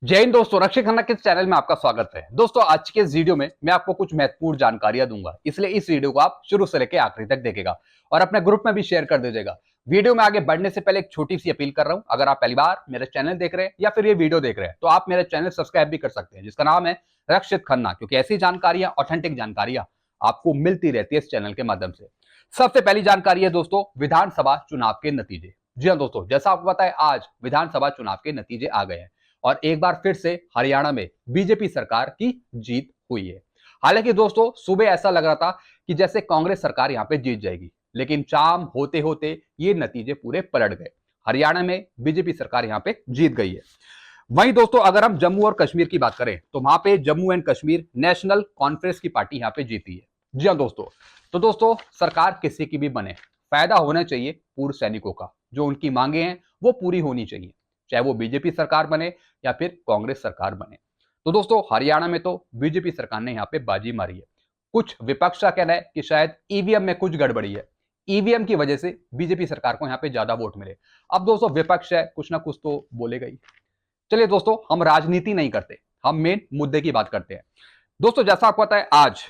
जय हिंद दोस्तों, रक्षक खन्ना के चैनल में आपका स्वागत है। दोस्तों, आज के इस वीडियो में मैं आपको कुछ महत्वपूर्ण जानकारियां दूंगा, इसलिए इस वीडियो को आप शुरू से लेकर आखिरी तक देखेगा और अपने ग्रुप में भी शेयर कर दीजिएगा। वीडियो में आगे बढ़ने से पहले एक छोटी सी अपील कर रहा हूं, अगर आप पहली बार मेरे चैनल देख रहे हैं या फिर ये वीडियो देख रहे हैं तो आप मेरे चैनल सब्सक्राइब भी कर सकते हैं, जिसका नाम है रक्षित खन्ना, क्योंकि ऐसी जानकारियां, ऑथेंटिक जानकारियां आपको मिलती रहती है इस चैनल के माध्यम से। सबसे पहली जानकारी है दोस्तों, विधानसभा चुनाव के नतीजे। जी हाँ दोस्तों, जैसा आपको पता है आज विधानसभा चुनाव के नतीजे आ गए हैं और एक बार फिर से हरियाणा में बीजेपी सरकार की जीत हुई है। हालांकि दोस्तों, सुबह ऐसा लग रहा था कि जैसे कांग्रेस सरकार यहां पे जीत जाएगी, लेकिन शाम होते होते ये नतीजे पूरे पलट गए। हरियाणा में बीजेपी सरकार यहां पे जीत गई है। वहीं दोस्तों, अगर हम जम्मू और कश्मीर की बात करें तो वहां पे Jammu and Kashmir national conference की पार्टी यहां पे जीती है। जी हाँ दोस्तों, तो दोस्तों सरकार किसी की भी बने, फायदा होना चाहिए पूर्व सैनिकों का। जो उनकी मांगे हैं वो पूरी होनी चाहिए, चाहे वो बीजेपी सरकार बने या फिर कांग्रेस सरकार बने। तो दोस्तों, हरियाणा में तो बीजेपी सरकार ने यहाँ पे बाजी मारी है। कुछ विपक्ष का कहना है कि शायद ईवीएम में कुछ गड़बड़ी है, ईवीएम की वजह से बीजेपी सरकार को यहाँ पे ज्यादा वोट मिले। अब दोस्तों, विपक्ष है, कुछ ना कुछ तो बोलेगा ही। चलिए दोस्तों, हम राजनीति नहीं करते, हम मेन मुद्दे की बात करते हैं। दोस्तों, जैसा आपको पता है आज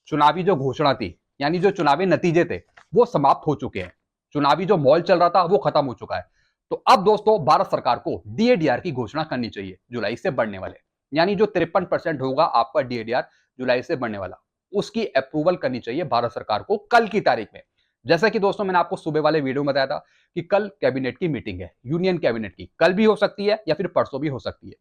चुनावी जो घोषणा थी, यानी जो चुनावी नतीजे थे, वो समाप्त हो चुके हैं। चुनावी जो मॉल चल रहा था वो खत्म हो चुका है। तो अब दोस्तों, भारत सरकार को डीएडीआर की घोषणा करनी चाहिए जुलाई से बढ़ने वाले, यानी जो 53% होगा आपका डीएडीआर जुलाई से बढ़ने वाला, उसकी अप्रूवल करनी चाहिए भारत सरकार को कल की तारीख में। जैसा कि दोस्तों मैंने आपको सुबह वाले वीडियो में बताया था कि कल कैबिनेट की मीटिंग है, यूनियन कैबिनेट की, कल भी हो सकती है या फिर परसों भी हो सकती है।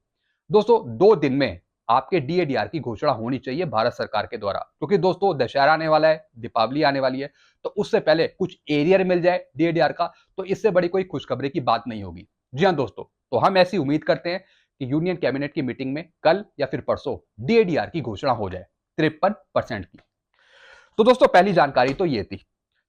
दोस्तों, 2 दिन में आपके डीएडीआर की घोषणा होनी चाहिए भारत सरकार के द्वारा, क्योंकि दोस्तों दशहरा आने वाला है, दीपावली आने वाली है, तो उससे पहले कुछ एरियर मिल जाए डीएडीआर का, तो इससे बड़ी कोई खुशखबरी की बात नहीं होगी। जी हाँ दोस्तों, तो हम ऐसी उम्मीद करते हैं कि यूनियन कैबिनेट की मीटिंग में कल या फिर परसों डीएडीआर की घोषणा हो जाए 53% की। तो दोस्तों, पहली जानकारी तो ये थी।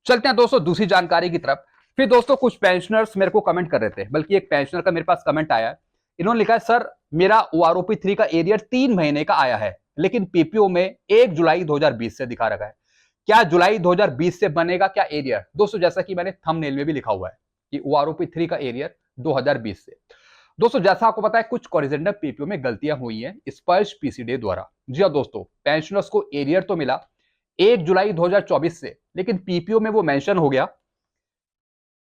चलते हैं दोस्तों दूसरी जानकारी की तरफ। फिर दोस्तों, कुछ पेंशनर्स मेरे को कमेंट कर रहे थे, बल्कि एक पेंशनर का मेरे पास कमेंट आया है। इन्होंने लिखा है, सर मेरा ओआरओपी 3 का एरियर 3 महीने का आया है, लेकिन पीपीओ में 1 जुलाई 2020 से दिखा रखा है। क्या जुलाई 2020 से बनेगा क्या एरियर? दोस्तों, जैसा कि मैंने थंबनेल में भी लिखा हुआ है कि ओआरओपी 3 का एरियर 2020 से। दोस्तों, जैसा आपको पता है कुछ कोरिजेंडर पीपीओ में गलतियां हुई हैं स्पर्श पीसीडी द्वारा। जी हाँ दोस्तों, पेंशनर्स को एरियर तो मिला 1 जुलाई 2024 से, लेकिन पीपीओ में वो मेंशन हो गया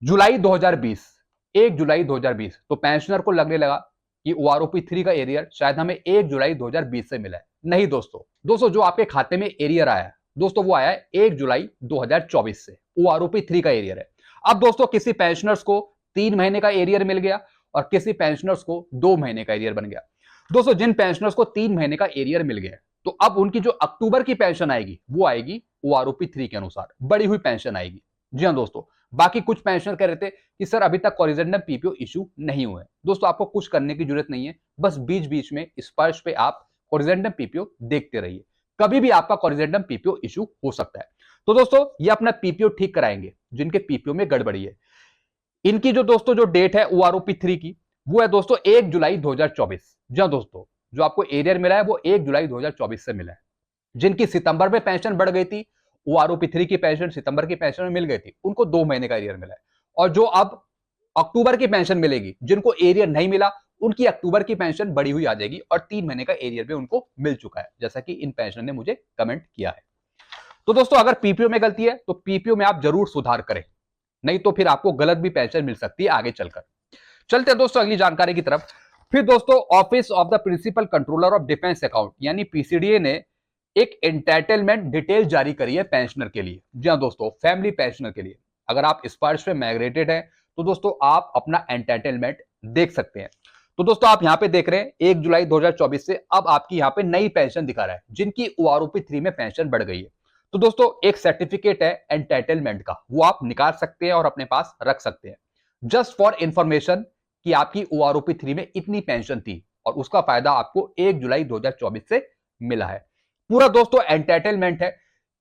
जुलाई 2020, 1 जुलाई 2020। तो पेंशनर को लगने लगा कि ओआरओपी 3 का एरियर शायद हमें 1 जुलाई 2020 से मिला है। नहीं दोस्तों, जो आपके खाते में एरियर आया है दोस्तों, वो आया है 1 जुलाई 2024 से, ओआरओपी 3 का एरियर है। अब दोस्तों, किसी पेंशनर्स को 3 महीने का एरियर मिल गया और किसी पेंशनर्स को 2 महीने का एरियर बन गया। दोस्तों, जिन पेंशनर्स को 3 महीने का एरियर मिल गया, तो अब उनकी जो अक्टूबर की पेंशन आएगी वो आएगी ओआरओपी 3 के अनुसार, बढ़ी हुई पेंशन आएगी। जी हाँ दोस्तों, बाकी कुछ पेंशनर कह रहे थे कि सर अभी तक कोरिजेंडर पीपीओ इशू नहीं हुए। दोस्तों, आपको कुछ करने की जरूरत नहीं है, बस बीच बीच में स्पर्श पे आप कोरिजेंडर पीपीओ देखते रहिए, कभी भी आपका कोरिजेंडर पीपीओ इशू हो सकता है। तो दोस्तों, ये अपना पीपीओ ठीक कराएंगे जिनके पीपीओ में गड़बड़ी है। इनकी जो दोस्तों जो डेट है ओआरओपी 3 की, वो है दोस्तों 1 जुलाई 2024। जी हाँ दोस्तों, जो आपको एरियर मिला है वो 1 जुलाई 2024 से मिला है। जिनकी सितंबर में पेंशन बढ़ गई थी, ओआरओपी 3 की पेंशन सितंबर की पेंशन में मिल गई थी, उनको 2 महीने का एरियर मिला है। और जो अब अक्टूबर की पेंशन मिलेगी, जिनको एरियर नहीं मिला, उनकी अक्टूबर की पेंशन बढ़ी हुई आ जाएगी और 3 महीने का एरियर भी उनको मिल चुका है, जैसा कि इन पेंशनर ने मुझे कमेंट किया है। तो दोस्तों, अगर पीपीओ में गलती है तो पीपीओ में आप जरूर सुधार करें, नहीं तो फिर आपको गलत भी पेंशन मिल सकती है आगे चलकर। चलते हैं दोस्तों अगली जानकारी की तरफ। फिर दोस्तों, office of the principal controller of defence account यानी पीसीडीए ने एक एंटाइटलमेंट डिटेल जारी करी है पेंशनर के लिए। जी हाँ दोस्तों, फैमिली पेंशनर के लिए। अगर आप स्पर्श पे माइग्रेटेड हैं तो दोस्तों आप अपना एंटाइटलमेंट देख सकते हैं। तो दोस्तों, आप यहां पे देख रहे हैं 1 जुलाई 2024 से अब आपकी यहां पे नई पेंशन दिखा रहा है, जिनकी ओआरओपी 3 में पेंशन बढ़ गई है। तो दोस्तों, एक सर्टिफिकेट है एंटाइटलमेंट का, वो आप निकाल सकते हैं और अपने पास रख सकते हैं, जस्ट फॉर इंफॉर्मेशन कि आपकी ओआरओपी 3 में इतनी पेंशन थी और उसका फायदा आपको 1 जुलाई 2024 से मिला है। पूरा दोस्तों एंटाइटलमेंट है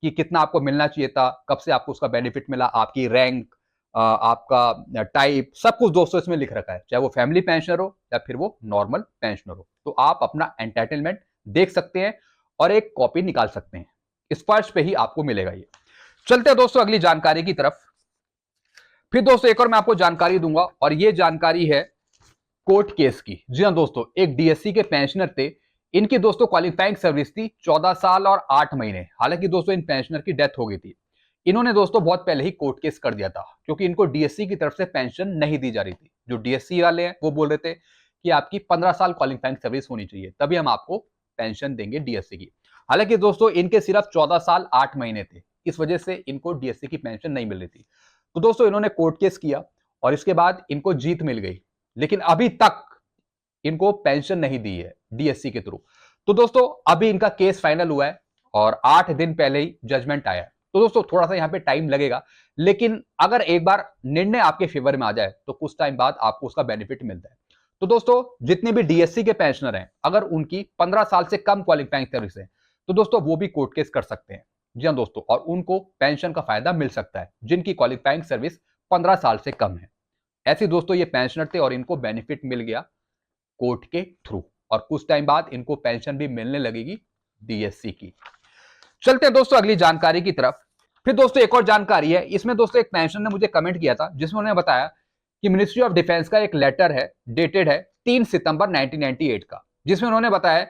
कि कितना आपको मिलना चाहिए था, कब से आपको उसका बेनिफिट मिला, आपकी रैंक, आपका टाइप, सब कुछ दोस्तों इसमें लिख रखा है, चाहे वो फैमिली पेंशनर हो या फिर वो नॉर्मल पेंशनर हो। तो आप अपना एंटाइटलमेंट देख सकते हैं और एक कॉपी निकाल सकते हैं, स्पर्श पे ही आपको मिलेगा ये। चलते हैं दोस्तों अगली जानकारी की तरफ। फिर दोस्तों, एक और मैं आपको जानकारी दूंगा और ये जानकारी है कोर्ट केस की। जी हाँ दोस्तों, एक डीएससी के पेंशनर थे, इनकी दोस्तों क्वालिफाइंग सर्विस थी 14 साल और 8 महीने। हालांकि दोस्तों इन पेंशनर की डेथ हो गई थी। इन्होंने दोस्तों बहुत पहले ही कोर्ट केस कर दिया था, क्योंकि इनको डीएससी की तरफ से पेंशन नहीं दी जा रही थी। जो डीएससी वाले हैं वो बोल रहे थे कि आपकी 15 साल क्वालिफाइंग सर्विस होनी चाहिए, तभी हम आपको पेंशन देंगे डीएससी की। हालांकि दोस्तों इनके सिर्फ 14 साल 8 महीने थे, इस वजह से इनको डीएससी की पेंशन नहीं मिल रही थी। तो दोस्तों इन्होंने कोर्ट केस किया और इसके बाद इनको जीत मिल गई, लेकिन अभी तक इनको पेंशन नहीं दी है डीएससी के थ्रू। तो दोस्तों अभी इनका केस फाइनल हुआ है और 8 दिन पहले ही जजमेंट आया है। तो दोस्तों थोड़ा सा यहां पे टाइम लगेगा, लेकिन अगर एक बार निर्णय आपके फेवर में आ जाए तो कुछ टाइम बाद आपको उसका बेनिफिट मिलता है। तो दोस्तों जितने भी डीएससी के पेंशनर हैं, अगर उनकी 15 साल से कम क्वालिफाइंग सर्विस है, तो दोस्तों वो भी कोर्ट केस कर सकते हैं। जी हाँ दोस्तों, और उनको पेंशन का फायदा मिल सकता है जिनकी क्वालिफाइंग सर्विस 15 साल से कम है। ऐसे दोस्तों ये पेंशनर थे और इनको बेनिफिट मिल गया कोर्ट के थ्रू, और कुछ टाइम बाद इनको पेंशन भी मिलने लगेगी डीएससी की। चलते हैं दोस्तों अगली जानकारी की तरफ। फिर दोस्तों एक और जानकारी है, इसमें दोस्तों एक पेंशनर ने मुझे कमेंट किया था, जिसमें उन्होंने बताया कि मिनिस्ट्री ऑफ डिफेंस का एक लेटर है, डेटेड है 3 सितंबर 1998 का, जिसमें उन्होंने बताया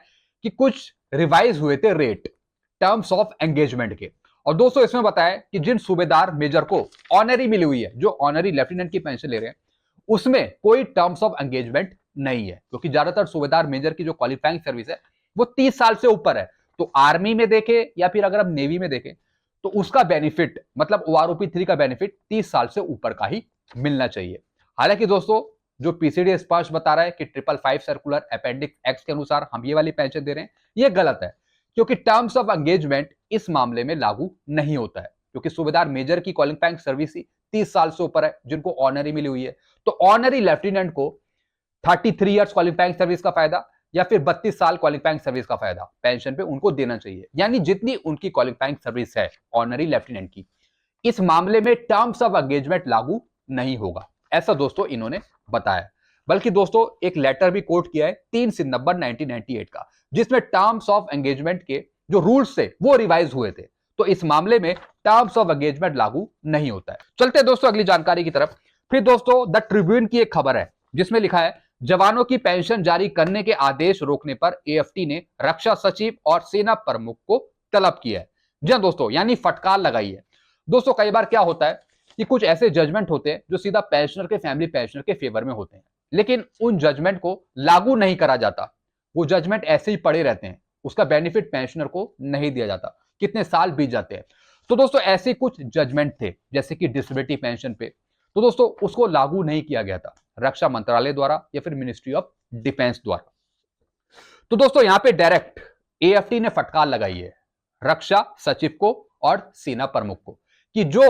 कि कुछ रिवाइज हुए थे रेट टर्म्स ऑफ एंगेजमेंट के। और दोस्तों इसमें बताया कि जिन सूबेदार मेजर को ऑनरी मिली हुई है, जो ऑनरी लेफ्टिनेंट की पेंशन ले रहे हैं, उसमें कोई टर्म्स ऑफ एंगेजमेंट नहीं है, क्योंकि ज्यादातर सूबेदार मेजर की जो क्वालिफाइंग सर्विस है वो 30 साल से ऊपर है। तो आर्मी में देखें या फिर अगर हम नेवी में देखें, तो उसका बेनिफिट मतलब ओआरओपी 3 का बेनिफिट 30 साल से ऊपर का ही मिलना चाहिए। हालांकि दोस्तों जो पीसीडी स्पष्ट बता रहा है कि 555 सर्कुलर अपेंडिक्स एक्स के अनुसार हम ये वाली पेंशन दे रहे हैं, ये गलत है, क्योंकि टर्म्स ऑफ एंगेजमेंट इस मामले में लागू नहीं होता है, क्योंकि सूबेदार मेजर की क्वालिफाइंग सर्विस ही 30 साल से ऊपर है, जिनको ऑनरी मिली हुई है। तो ऑनरी लेफ्टिनेंट को 33 इयर्स क्वालिफाइंग सर्विस का फायदा या फिर 32 साल क्वालिफाइंग सर्विस का फायदा पेंशन पे उनको देना चाहिए, यानी जितनी उनकी क्वालिफाइंग सर्विस है ऑनरी लेफ्टिनेंट की, इस मामले में टर्म्स ऑफ एंगेजमेंट लागू नहीं होगा, ऐसा दोस्तों इन्होंने बताया। बल्कि दोस्तों एक लेटर भी कोट किया है 3 सितंबर 1998 का, जिसमें टर्म्स ऑफ एंगेजमेंट के जो रूल्स थे वो रिवाइज हुए थे। तो इस मामले में टर्म्स ऑफ एंगेजमेंट लागू नहीं होता है। चलते हैं दोस्तों अगली जानकारी की तरफ। फिर दोस्तों द ट्रिब्यून की एक खबर है, जिसमें लिखा है जवानों की पेंशन जारी करने के आदेश रोकने पर एएफटी ने रक्षा सचिव और सेना प्रमुख को तलब किया है। जी हाँ दोस्तों, यानी फटकार लगाई है। दोस्तों कई बार क्या होता है कि कुछ ऐसे जजमेंट होते हैं जो सीधा पेंशनर के फैमिली पेंशनर के फेवर में होते हैं, लेकिन उन जजमेंट को लागू नहीं करा जाता, वो जजमेंट ऐसे ही पड़े रहते हैं, उसका बेनिफिट पेंशनर को नहीं दिया जाता, कितने साल बीत जाते हैं। तो दोस्तों ऐसे कुछ जजमेंट थे, जैसे कि डिसेबिलिटी पेंशन पे, तो दोस्तों उसको लागू नहीं किया गया था रक्षा मंत्रालय द्वारा या फिर मिनिस्ट्री ऑफ डिफेंस द्वारा। तो दोस्तों यहां पे डायरेक्ट एएफटी ने फटकार लगाई है रक्षा सचिव को और सेना प्रमुख को कि जो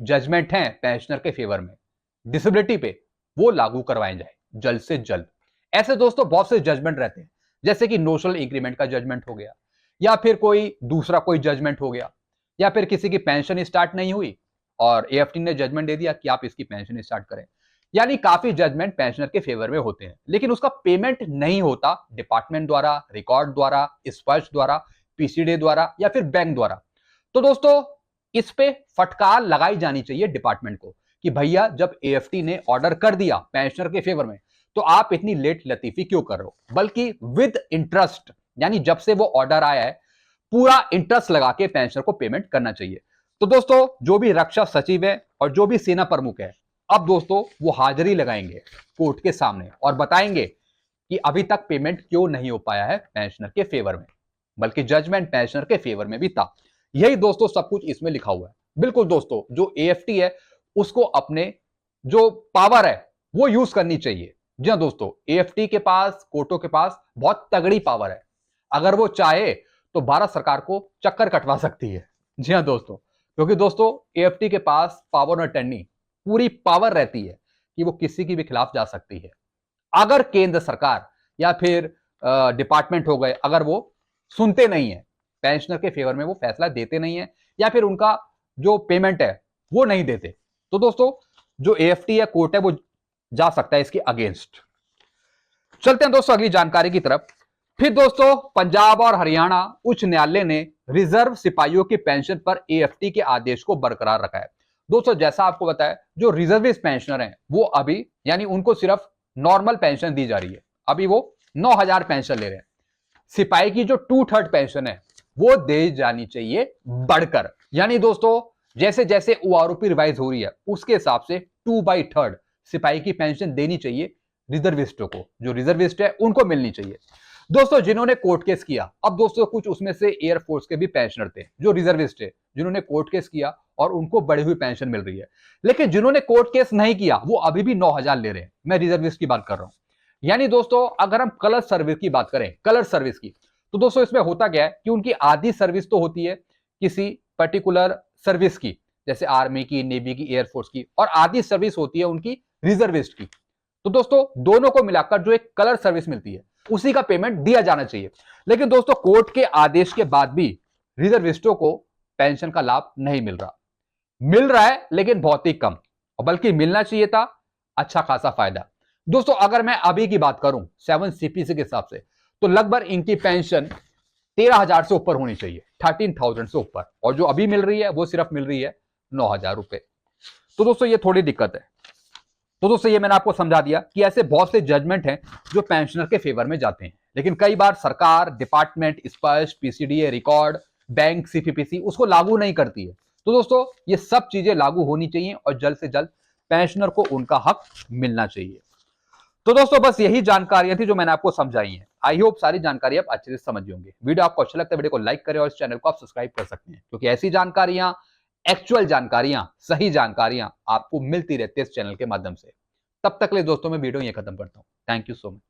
जजमेंट है पेंशनर के फेवर में डिसेबिलिटी पे, वो लागू करवाए जाए जल्द से जल्द। ऐसे दोस्तों बहुत से जजमेंट रहते हैं, जैसे कि नोशनल इंक्रीमेंट का जजमेंट हो गया, या फिर कोई दूसरा कोई जजमेंट हो गया, या फिर किसी की पेंशन स्टार्ट नहीं हुई और एएफटी ने जजमेंट दे दिया कि आप इसकी पेंशन स्टार्ट करें। यानी काफी जजमेंट पेंशनर के फेवर में होते हैं, लेकिन उसका पेमेंट नहीं होता डिपार्टमेंट द्वारा, रिकॉर्ड द्वारा, स्पर्श द्वारा, पीसीडी द्वारा या फिर बैंक द्वारा। तो दोस्तों इस पे फटकार लगाई जानी चाहिए डिपार्टमेंट को कि भैया जब एएफटी ने ऑर्डर कर दिया पेंशनर के फेवर में, तो आप इतनी लेट लतीफी क्यों कर रहे हो, बल्कि विद इंटरेस्ट, यानी जब से वो ऑर्डर आया है पूरा इंटरेस्ट लगा के पेंशनर को पेमेंट करना चाहिए। तो दोस्तों जो भी रक्षा सचिव है और जो भी सेना प्रमुख है, अब दोस्तों वो हाजिरी लगाएंगे कोर्ट के सामने और बताएंगे कि अभी तक पेमेंट क्यों नहीं हो पाया है पेंशनर के फेवर में, बल्कि जजमेंट पेंशनर के फेवर में भी था। यही दोस्तों सब कुछ इसमें लिखा हुआ है। बिल्कुल दोस्तों, जो एएफटी है उसको अपने जो पावर है वो यूज करनी चाहिए। जी हाँ दोस्तों, एएफटी के पास, कोर्टों के पास बहुत तगड़ी पावर है, अगर वो चाहे तो भारत सरकार को चक्कर कटवा सकती है। जी हाँ दोस्तों, क्योंकि दोस्तों एएफटी के पास पावर ऑफ अटॉर्नी पूरी पावर रहती है कि वो किसी के भी खिलाफ जा सकती है। अगर केंद्र सरकार या फिर डिपार्टमेंट हो गए, अगर वो सुनते नहीं है, पेंशनर के फेवर में वो फैसला देते नहीं है, या फिर उनका जो पेमेंट है वो नहीं देते, तो दोस्तों जो एएफटी या कोर्ट है वो जा सकता है इसके अगेंस्ट। चलते हैं दोस्तों अगली जानकारी की तरफ। फिर दोस्तों पंजाब और हरियाणा उच्च न्यायालय ने रिजर्व सिपाहियों की पेंशन पर एएफटी के आदेश को बरकरार रखा है। दोस्तों जैसा आपको बताया, जो रिजर्विस्ट पेंशनर हैं वो अभी, यानी उनको सिर्फ नॉर्मल पेंशन दी जा रही है, अभी वो 9,000 पेंशन ले रहे हैं। सिपाही की जो 2/3 पेंशन है वो दे जानी चाहिए बढ़कर। यानी दोस्तों जैसे जैसे ओआरओपी रिवाइज हो रही है उसके हिसाब से 2/3 सिपाही की पेंशन देनी चाहिए रिजर्विस्टों को, जो रिजर्विस्ट है उनको मिलनी चाहिए। दोस्तों जिन्होंने कोर्ट केस किया, अब दोस्तों कुछ उसमें से एयरफोर्स के भी पेंशनर थे जो रिजर्विस्ट है, जिन्होंने कोर्ट केस किया और उनको बढ़ी हुई पेंशन मिल रही है। लेकिन जिन्होंने कोर्ट केस नहीं किया वो अभी भी 9,000 ले रहे हैं। मैं रिजर्विस्ट की बात कर रहा हूं। यानी दोस्तों अगर हम कलर सर्विस की बात करें, कलर सर्विस की, तो दोस्तों इसमें होता क्या है कि उनकी आधी सर्विस तो होती है किसी पर्टिकुलर सर्विस की, जैसे आर्मी की, नेवी की, एयरफोर्स की, और आधी सर्विस होती है उनकी रिजर्विस्ट की। तो दोस्तों दोनों को मिलाकर जो एक कलर सर्विस मिलती है उसी का पेमेंट दिया जाना चाहिए। लेकिन दोस्तों कोर्ट के आदेश के बाद भी रिजर्विस्टों को पेंशन का लाभ नहीं मिल रहा है लेकिन बहुत ही कम, और बल्कि मिलना चाहिए था अच्छा खासा फायदा। दोस्तों अगर मैं अभी की बात करूं 7 सीपीसी के हिसाब से, तो लगभग इनकी पेंशन 13,000 से ऊपर होनी चाहिए, 13,000 से ऊपर, और जो अभी मिल रही है वो सिर्फ मिल रही है 9,000 रुपए। तो दोस्तों ये थोड़ी दिक्कत है। तो दोस्तों ये मैंने आपको समझा दिया कि ऐसे बहुत से जजमेंट हैं जो पेंशनर के फेवर में जाते हैं, लेकिन कई बार सरकार, डिपार्टमेंट स्पष्ट पीसीडीए रिकॉर्ड, बैंक, सीपीपीसी उसको लागू नहीं करती है। तो दोस्तों ये सब चीजें लागू होनी चाहिए और जल्द से जल्द पेंशनर को उनका हक मिलना चाहिए। तो दोस्तों बस यही जानकारियां थी जो मैंने आपको समझाई हैं। आई होप सारी जानकारी आप अच्छे से समझ होंगे। वीडियो आपको अच्छा लगता है वीडियो को लाइक करें और इस चैनल को आप सब्सक्राइब कर सकते हैं, क्योंकि ऐसी जानकारियां, एक्चुअल जानकारियां, सही जानकारियां आपको मिलती रहती है इस चैनल के माध्यम से। तब तक ले दोस्तों मैं वीडियो ये खत्म करता हूं। Thank you so much.